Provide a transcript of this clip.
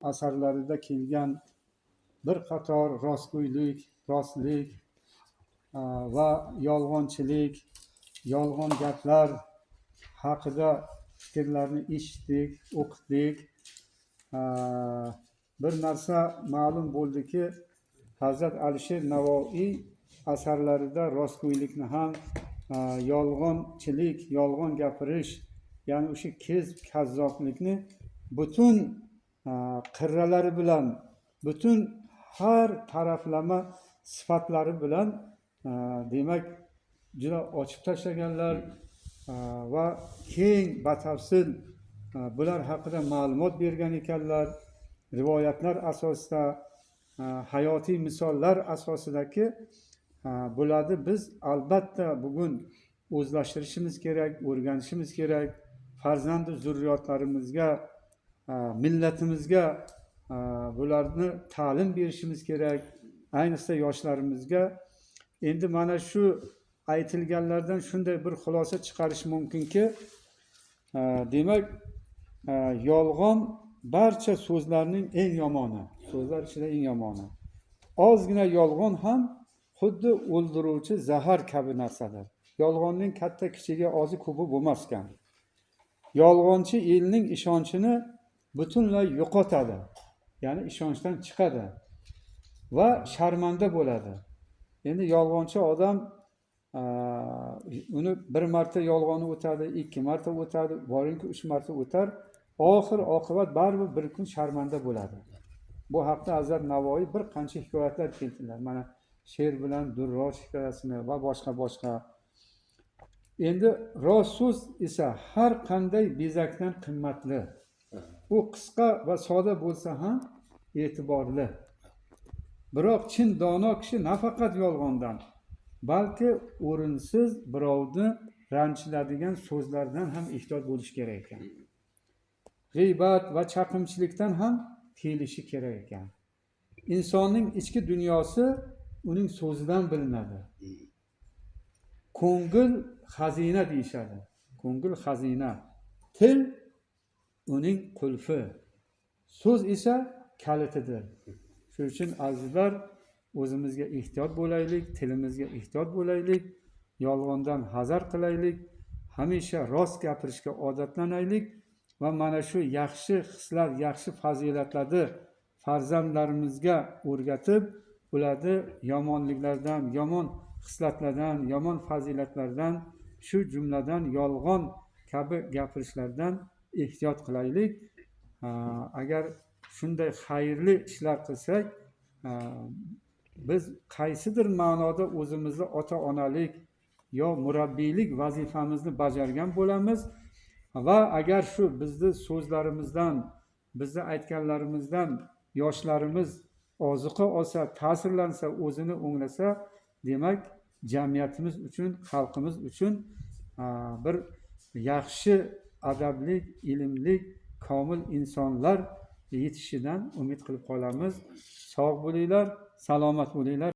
asarlarida kelgan bir qator rostgo'ylik, rostlik va yolg'onchilik, yolg'on gaplar haqida fikrlarni eshitdik, o'qidik. Bir narsa ma'lum bo'ldiki, Hazrat Alisher Navoiy asarlarida rostgo'ylikni ham, yolg'onchilik, yolg'on gapirish, ya'ni o'sha kazzoblikni butun qirralari bilan, butun har taraflama sifatlari bilan demak juda ochib tashlaganlar va keng batafsil bular haqida ma'lumot bergan ekanlar. Rivoyatlar asosida, hayotiy misollar asosidagi bularni biz albatta bugun o'zlashtirishimiz kerak, o'rganishimiz kerak. Farzandu zurriyotlarimizga, millatimizga bularni ta'lim berishimiz kerak, ayniqsa yoshlarimizga. Endi mana shu aytilganlardan shunday bir xulosa chiqarish mumkinki, demak yolg'on barcha so'zlarning eng yomoni, so'zlar ichida eng yomoni. Ozgina yolg'on ham xuddi o'ldiruvchi zahar kabi narsadir. Yolg'onning katta kichigi, ozi ko'pi bo'lmas ekan. Yolg'onchi elning ishonchini butunlay yo'qotadi, ya'ni ishonchdan chiqadi va sharmanda bo'ladi. Endi yolg'onchi odam uni bir marta yolg'oni o'tadi, 2 marta o'tadi, boringki 3 marta o'tar, oxir oqibat baribir bir kun sharmanda bo'ladi. Bu haqda Hazrat Navoiy bir qancha hikoyatlar keltirdilar. Mana Sher bilan Durrosh hikoyasini va boshqa. Endi rost so'z esa har qanday bezakdan qimmatli. U qisqa va soda bo'lsa ham e'tiborli. Biroq chin dono kishi nafaqat yolg'ondan, balki o'rinsiz birovni ranjitadigan so'zlardan ham ehtiyot bo'lish kerak ekan. G'iybat va chaqimchilikdan ham tiyilishi kerak ekan. Insonning ichki dunyosi uning so'zidan bilinadi. Ko'ngil xazina deyishadi. Ko'ngil xazina. Til uning qulfi. So'z esa kalitidir. Shuning uchun azizlar, o'zimizga ehtiyot bo'laylik, tilimizga ehtiyot bo'laylik, yolg'ondan hazar qilaylik, hamisha rost gapirishga odatlanaylik va mana shu yaxshi hislat, yaxshi fazilatlarni farzandlarimizga o'rgatib, ularni yomonliklardan, yomon hislatlardan, yomon fazilatlardan, shu jumladan yolg'on kabi gapirishlardan ehtiyot qilaylik. Agar shunday xayrli ishlar qilsak, biz qaysidir ma'noda o'zimizni ota-onalik yo murabbiylik vazifamizni bajargan bo'lamiz va agar shu bizni so'zlarimizdan, bizni aytganlarimizdan yoshlarimiz ozuqa olsa, ta'sirlansa, o'zini o'nglasa, demak jamiyatimiz uchun, xalqimiz uchun bir yaxshi adabli, ilmli, komil insonlar yetishidan umid qilib qolamiz. Sog' bo'linglar, salomat bo'linglar.